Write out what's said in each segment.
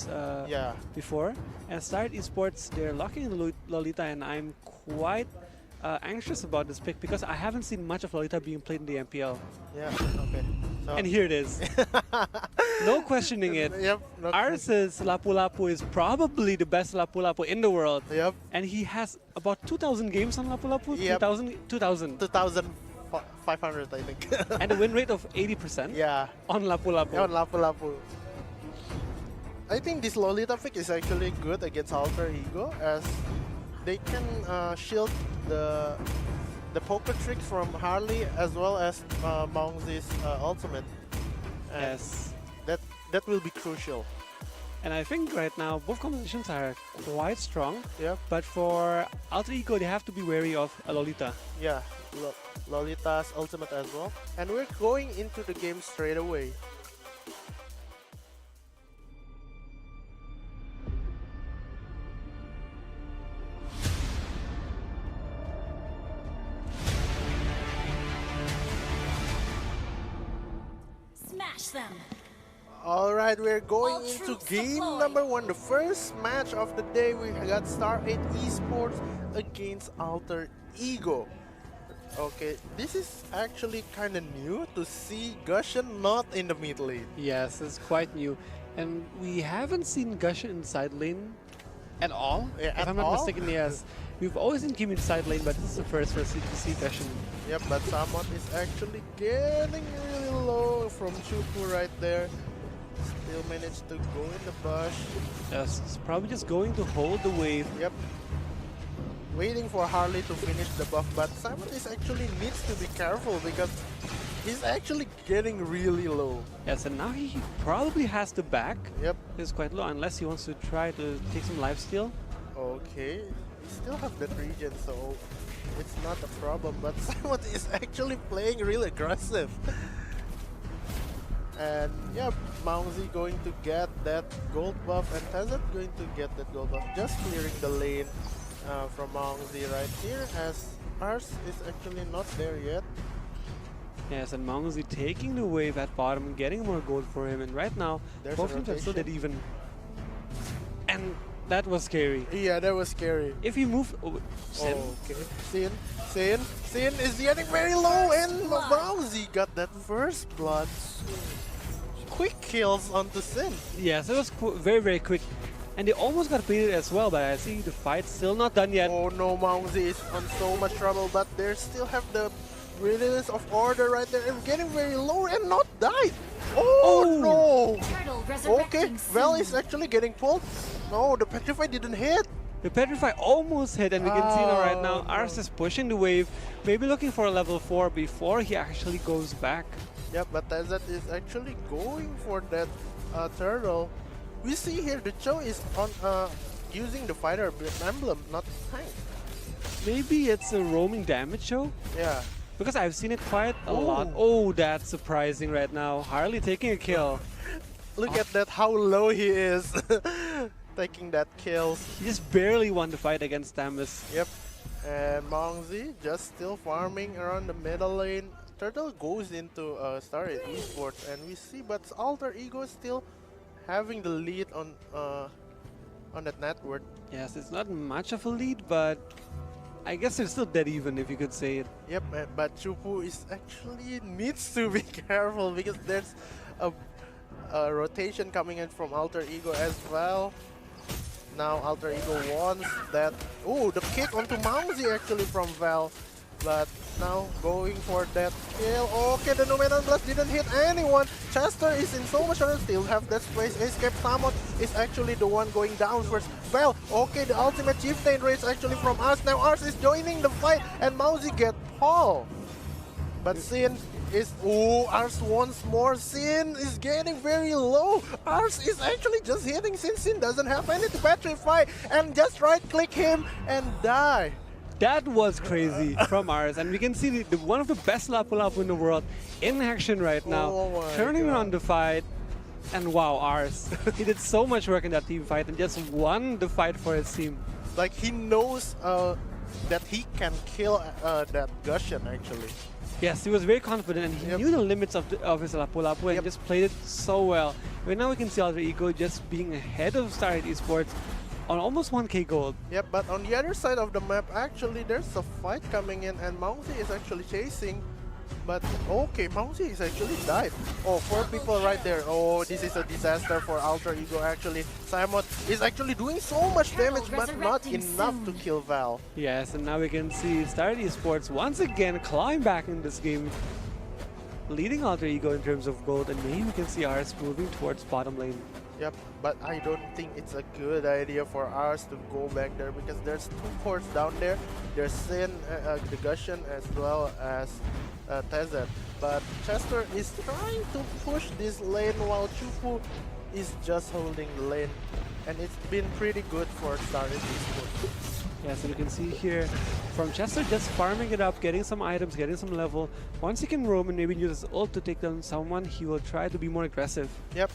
Yeah. before. And STARB Esports, they're locking in Lolita, and I'm quite anxious about this pick because I haven't seen much of Lolita being played in the MPL. Yeah. Okay. So. And here it is. No questioning it. Yep. No Ars's Lapu Lapu is probably the best Lapu Lapu in the world. Yep. And he has about 2,000 games on Lapu Lapu. Yep. 2,000. 2,500, I think. And a win rate of 80%. Yeah. On Lapu Lapu. On Lapu Lapu. I think this Lolita pick is actually good against Alter Ego, as they can shield the poker trick from Harley as well as Mongzi's ultimate. And Yes. that will be crucial. And I think right now both compositions are quite strong. Yep. But for Alter Ego, they have to be wary of a Lolita. Yeah. Lolita's ultimate as well. And we're going into the game straight away. Smash them. Alright, we're going All into troops game deployed. number 1. The first match of the day, we got STARB Esports against Alter Ego. Okay, this is actually kind of new to see Gushen not in the mid lane. Yes, it's quite new. And we haven't seen Gushen in side lane at all. Yeah, if at I'm not all? mistaken, yes. We've always seen Kim in side lane, but this is the first for us to see Gushen. Yep, but someone is actually getting really low from Chupu right there. Still managed to go in the bush. Yes, it's probably just going to hold the wave. Yep. Waiting for Harley to finish the buff, but Simon is actually needs to be careful because he's actually getting really low. Yes, and now he probably has to back. Yep. He's quite low unless he wants to try to take some lifesteal. Okay. We still have that region, so it's not a problem, but Simon is actually playing really aggressive. And yeah, Mongzi going to get that gold buff and Tezet going to get that gold buff, just clearing the lane from Mongzi right here, as Ars is actually not there yet. Yes, and Mongzi taking the wave at bottom and getting more gold for him. And right now, There's both a teams are still dead rotation. even. And that was scary. Yeah, that was scary. If he moved... Sin. Okay. Sin is getting very low, and Mongzi got that first blood. Quick kills onto Sin. Yes, it was very, very quick. And they almost got painted as well, but I see the fight's still not done yet. Oh no, Mongzi is on so much trouble, but they still have the release of order right there and getting very low and not died. Oh, no! Turtle Okay, resurrecting Vel soon. is actually getting pulled. No, the Petrify didn't hit. The Petrify almost hit, and we can see now right now, Oh, Ars no. is pushing the wave, maybe looking for a level 4 before he actually goes back. Yep, but Tezet is actually going for that turtle. We see here the Cho is on using the fighter emblem, not tank. Maybe it's a roaming damage show? Yeah. Because I've seen it quite a lot. Oh. Oh, that's surprising right now. Harley taking a kill. Look at that, how low he is. Taking that kills. He just barely won the fight against Damus. Yep. And Mongzi just still farming around the middle lane. Turtle goes into STARB Esports, and we see, but Alter Ego is still having the lead on that network. Yes, it's not much of a lead, but I guess they're still dead even, if you could say it. Yep, but Chupu is actually needs to be careful because there's a rotation coming in from Alter Ego as well. Now Alter Ego wants that. Oh, the kick onto Mongzi actually from Val. But now going for that kill. Okay, the Numenon Blast didn't hit anyone. Chester is in so much trouble. Still have that space. Escape Samon is actually the one going down first. Well, okay, the ultimate chieftain race actually from us. Now Ars is joining the fight and Mongzi get Paul. But Sin is... Oh, Ars once more. Sin is getting very low. Ars is actually just hitting Sin. Sin doesn't have any to petrify and just right click him and die. That was crazy from Ars, and we can see the one of the best Lapu Lapu in the world in action right now, Oh my turning God. around the fight. And wow, Ars, he did so much work in that team fight and just won the fight for his team. Like, he knows that he can kill that Gushen actually. Yes, he was very confident and he Yep. knew the limits of his Lapu Lapu and Yep. just played it so well. Right now we can see Alter Ego just being ahead of Starlight Esports on almost 1k gold. Yep, but on the other side of the map, actually, there's a fight coming in, and Mounsy is actually chasing. But okay, Mounsy is actually died. Oh, 4 people right there. Oh, this is a disaster for Alter Ego. Actually, Simon is actually doing so much damage, but not enough to kill Val. Yes, and now we can see Starlight Esports once again climb back in this game, leading Alter Ego in terms of gold, and maybe we can see ours moving towards bottom lane. Yep, but I don't think it's a good idea for us to go back there because there's 2 cores down there. There's Sin, the Gusion, as well as Tezet. But Chester is trying to push this lane while Chupu is just holding the lane. And it's been pretty good for Starlight Esports. Yeah, so you can see here from Chester just farming it up, getting some items, getting some level. Once he can roam and maybe use his ult to take down someone, he will try to be more aggressive. Yep.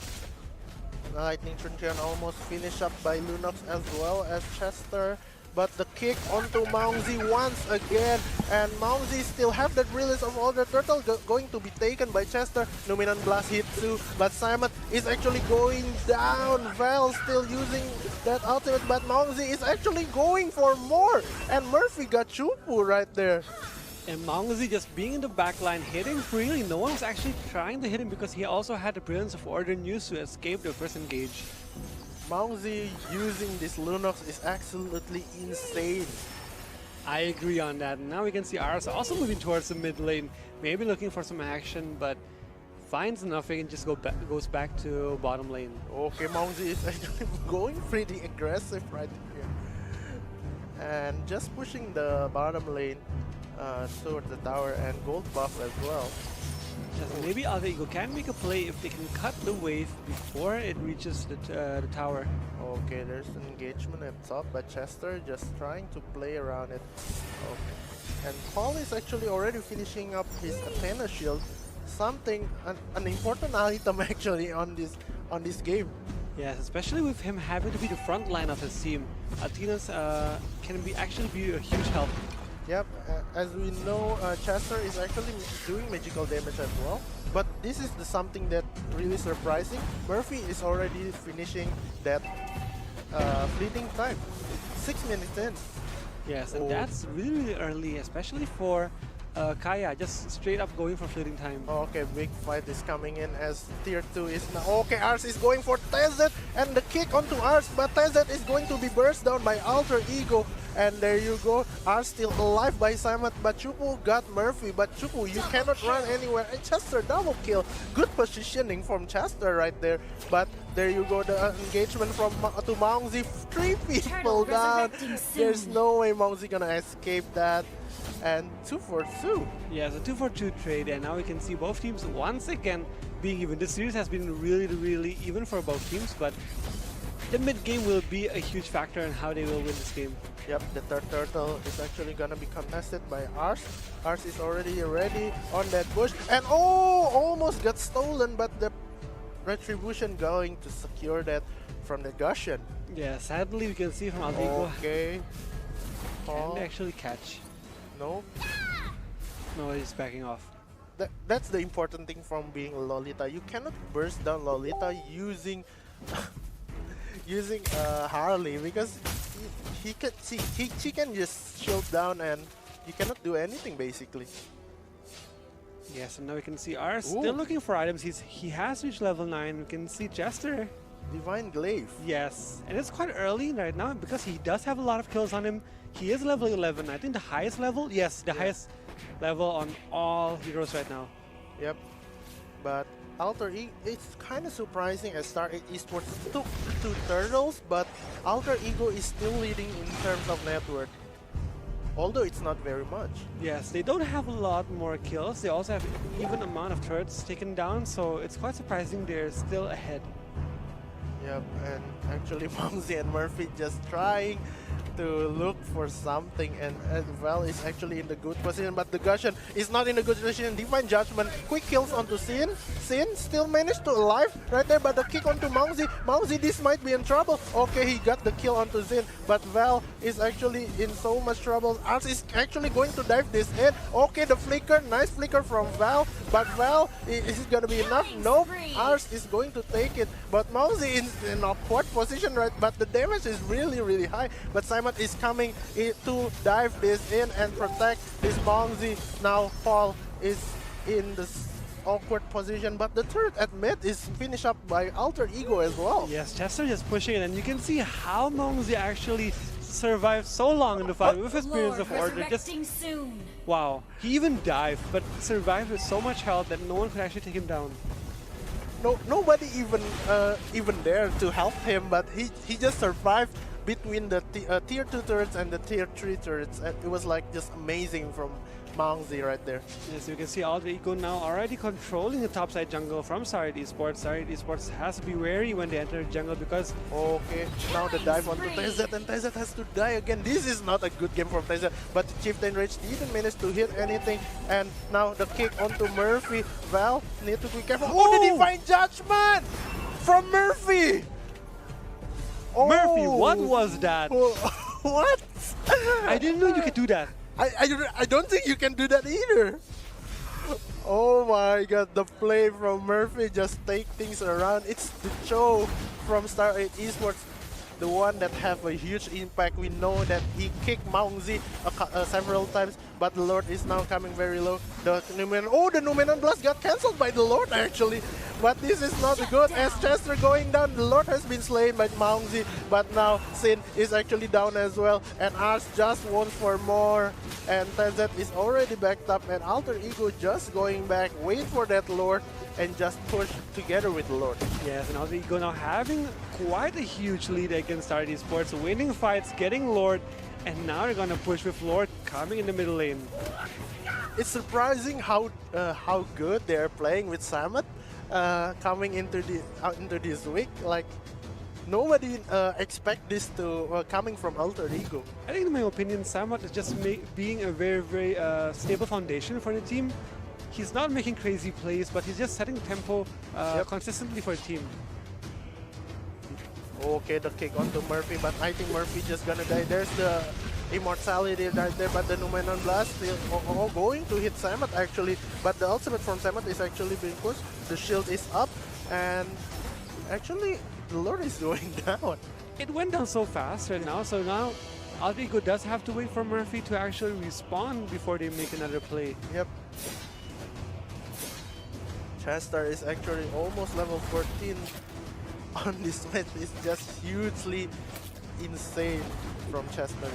Lightning Truncheon almost finished up by Lunox as well as Chester. But the kick onto Mounsy once again, and Mounsy still have that release of all the turtle going to be taken by Chester. Luminant Blast hit too, but Simon is actually going down. Val still using that ultimate, but Mounsy is actually going for more, and Murphy got Chupu right there. And Mounsy just being in the back line, hitting freely. No one was actually trying to hit him because he also had the Brilliance of Order news to escape the first engage. Mounsy using this Lunox is absolutely insane. I agree on that. Now we can see Ars also moving towards the mid lane, maybe looking for some action, but finds nothing and just goes back to bottom lane. Okay, Mounsy is actually going pretty aggressive right here. And just pushing the bottom lane towards the tower and gold buff as well. Yes, maybe Alter Ego can make a play if they can cut the wave before it reaches the tower. Okay, there's an engagement at top, but Chester just trying to play around it. Okay. And Paul is actually already finishing up his Athena shield. Something, an important item actually on this game. Yes, especially with him having to be the front line of his team. Athena's can actually be a huge help. Yep, as we know, Chester is actually doing magical damage as well. But this is something that really surprising. Murphy is already finishing that fleeting time. 6 minutes in. Yes, and that's really, really early, especially for Kaya, just straight up going for fleeting time. Okay, big fight is coming in as tier 2 is now. Okay, Ars is going for Tezet and the kick onto Ars, but Tezet is going to be burst down by Alter Ego. And there you go, Ars still alive by Simon, but Chupu got Murphy. But Chupu, you cannot run anywhere. And Chester double kill. Good positioning from Chester right there. But there you go, the engagement from to Mounsy. 3 people down. There's no way Mounsy gonna escape that. And 2 for 2. Yeah, it's a 2 for 2 trade, and now we can see both teams once again being even. This series has been really, really even for both teams, but the mid game will be a huge factor in how they will win this game. Yep, the third turtle is actually gonna be contested by Ars. Ars is already ready on that bush, and oh, almost got stolen, but the Retribution going to secure that from the Gusion. Yeah, sadly we can see from Alter Ego. Okay. Can they actually catch? No. No, he's backing off. That's the important thing from being Lolita. You cannot burst down Lolita using using Harley, because she can just shield down and you cannot do anything basically. Yes, and now we can see Ars still looking for items. He has reached level 9. We can see Chester. Divine Glaive. Yes, and it's quite early right now because he does have a lot of kills on him. He is level 11. I think the highest level? Yes, the highest level on all heroes right now. Yep. But Alter Ego, it's kind of surprising as STARB Esports took 2 turtles, but Alter Ego is still leading in terms of net worth. Although it's not very much. Yes, they don't have a lot more kills. They also have even amount of turrets taken down, so it's quite surprising they're still ahead. Yep, and actually Mumsy and Murphy just trying to look for something, and Val is actually in the good position, but the Gusion is not in a good position. Divine Judgment, quick kills onto Sin. Sin still managed to alive right there, but the kick onto Mongzi. Mongzi, this might be in trouble. Okay, he got the kill onto Zin, but Val is actually in so much trouble. Ars is actually going to dive this in. Okay, the flicker, nice flicker from Val, but Val, is it gonna be enough? Nope, Ars is going to take it, but Mongzi is in a awkward position, right? But the damage is really, really high. But Simon is coming to dive this in and protect this Mongzi. Now Paul is in this awkward position, but the turret at mid is finished up by Alter Ego as well. Yes, Chester just pushing it, and you can see how Mongzi actually survived so long in the fight with his Experience of Order. Just wow, he even dived, but survived with so much health that no one could actually take him down. No, nobody even there to help him, but he just survived between the tier 2 turrets and the tier 3 turrets. And it was like just amazing from Mongzi right there. Yes, you can see Alter Ego now already controlling the topside jungle from STARB Esports. STARB Esports has to be wary when they enter the jungle because... Okay, now the dive onto TZ, and TZ has to die again. This is not a good game for TZ, but Chieftain Rage didn't manage to hit anything, and now the kick onto Murphy. Val, need to be careful. Oh, the Divine Judgment from Murphy! Oh. Murphy, what was that? What? I didn't know you could do that. I don't think you can do that either. Oh my god, the play from Murphy just take things around. It's the show from STARB Esports, the one that have a huge impact. We know that he kicked Mongzi several times, but the Lord is now coming very low. The Numenon Blast got cancelled by the Lord actually. But this is not good as Chester going down. The Lord has been slain by Mongzi, but now Sin is actually down as well. And Ars just wants for more. And TZ is already backed up, and Alter Ego just going back, wait for that Lord, and just push together with the Lord. Yes, and Alter Ego now having quite a huge lead against STARB Esports, winning fights, getting Lord, and now they're gonna push with Lord coming in the middle lane. It's surprising how good they're playing with Samet. Coming into this week, like nobody expect this to coming from Alter Ego. I think in my opinion, Samut is just being a very, very stable foundation for the team. He's not making crazy plays, but he's just setting tempo consistently for the team. Okay, the kick onto Murphy, but I think Murphy just gonna die. There's the immortality right there, but the Numenon Blast still going to hit Samet actually, but the ultimate from Samet is actually being pushed. The shield is up, and actually the Lord is going down. It went down so fast right now, so now Alter Ego does have to wait for Murphy to actually respawn before they make another play. Yep. Chester is actually almost level 14 on this match. It's just hugely insane from Chester.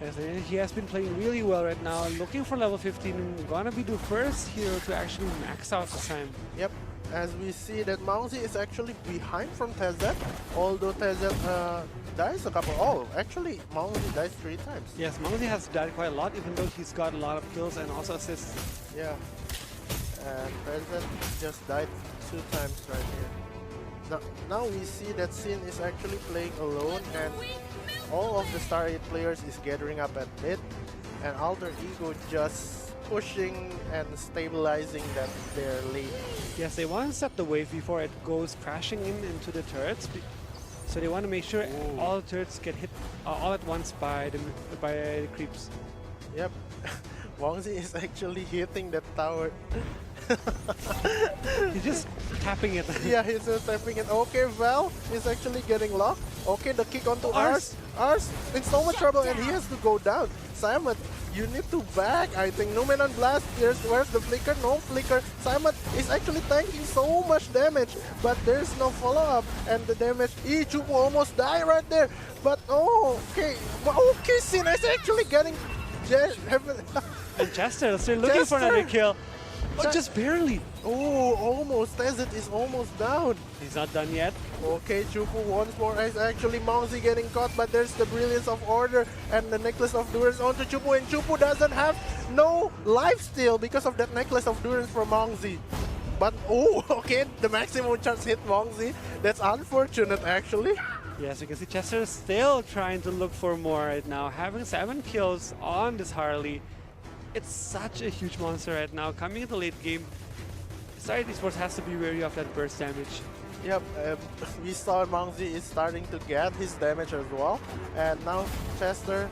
Yes, he has been playing really well right now, looking for level 15, gonna be the first hero to actually max out this time. Yep, as we see that Mongzi is actually behind from TZ, although TZ dies a couple. Oh, actually Mongzi dies 3 times. Yes, Mongzi has died quite a lot, even though he's got a lot of kills and also assists. Yeah, and TZ just died 2 times right here. Now we see that Sin is actually playing alone, and all of the STARB players is gathering up at mid, and Alter Ego just pushing and stabilizing their lead. Yes, they want to set the wave before it goes crashing into the turrets, so they want to make sure all turrets get hit all at once by the creeps. Yep, Mongzi is actually hitting that tower. He's just tapping it. Yeah, he's just tapping it. Okay, Val is actually getting locked. Okay, the kick onto Ars. Ars in so much trouble, and he has to go down. Simon, you need to back. I think Numenon Blast. Where's the flicker? No flicker. Simon is actually tanking so much damage, but there's no follow-up, and the damage. Chupu almost died right there. But okay, Sin is actually getting. And Chester still looking for another kill. Oh, just barely. Oh, almost. TZ is almost down. He's not done yet. Okay, Chupu once more is actually Mongzi getting caught, but there's the Brilliance of Order and the Necklace of Durance onto Chupu, and Chupu doesn't have no life steal because of that Necklace of Durance from Mongzi. But okay, the maximum charge hit Mongzi. That's unfortunate actually. Yes, you can see Chester still trying to look for more right now, having 7 kills on this Harley. It's such a huge monster right now, coming in the late game. Starlight Esports has to be wary of that burst damage. Yep, we saw Mongzi is starting to get his damage as well, and now Chester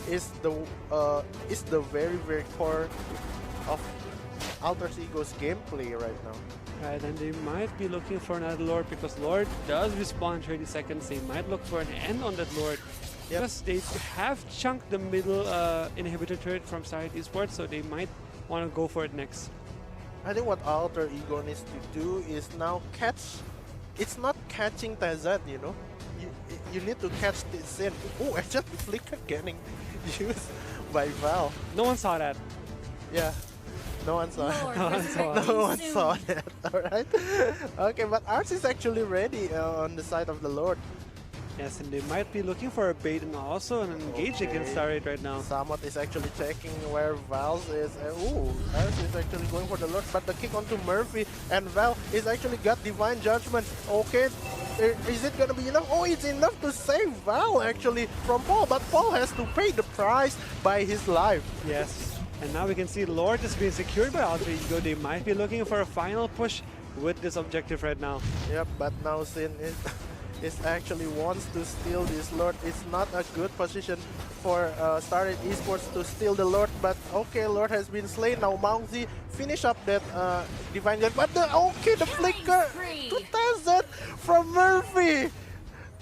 is the very core of Alter Ego's gameplay right now. Right, and they might be looking for another Lord because Lord does respawn in 30 seconds. They might look for an end on that Lord. Yep. Because they have chunked the middle inhibitor turret from Starlight Esports, so they might want to go for it next. I think what Alter Ego needs to do is now catch. It's not catching Tazet, you know. You need to catch this in. Oh, actually Flicker getting used by Val. No one saw that. Yeah. No one saw it. No one saw it. No one saw that, alright? Okay, but ours is actually ready on the side of the Lord. Yes, and they might be looking for a bait and also an engage against Starlight right now. Samot is actually checking where Val's is. Ooh, ours is actually going for the Lord, but the kick onto Murphy, and Val is actually got Divine Judgment. Okay, is it gonna be enough? Oh, it's enough to save Val actually from Paul, but Paul has to pay the price by his life. Yes. And now we can see Lord is being secured by Alter Ego. They might be looking for a final push with this objective right now. Yep, but now Sin is actually wants to steal this Lord. It's not a good position for Starlight Esports to steal the Lord, but okay, Lord has been slain. Now Mongzi finish up that Divine Gun, but the flicker to Tazet from Murphy.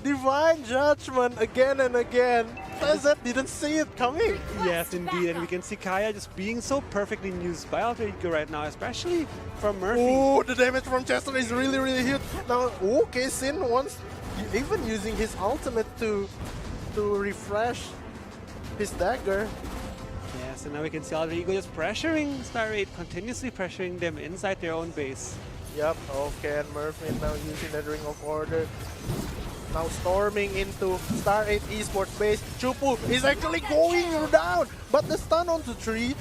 Divine Judgment again and again. Tazet didn't see it coming. Yes, indeed, and we can see Kaya just being so perfectly used by Alter Ego right now, especially from Murphy. Oh, the damage from Chester is really huge. Now, okay, Sin wants even using his ultimate to refresh his dagger. Yes, and now we can see Alter Ego just pressuring Starlight, continuously pressuring them inside their own base. Yep, okay, and Murphy now using the Ring of Order. Now storming into Star8 Esports base. Chupu is actually going down, but the stun onto 3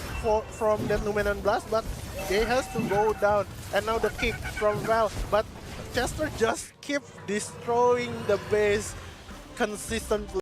from the Numenon Blast, but he has to go down. And now the kick from Val, but Chester just keep destroying the base consistently.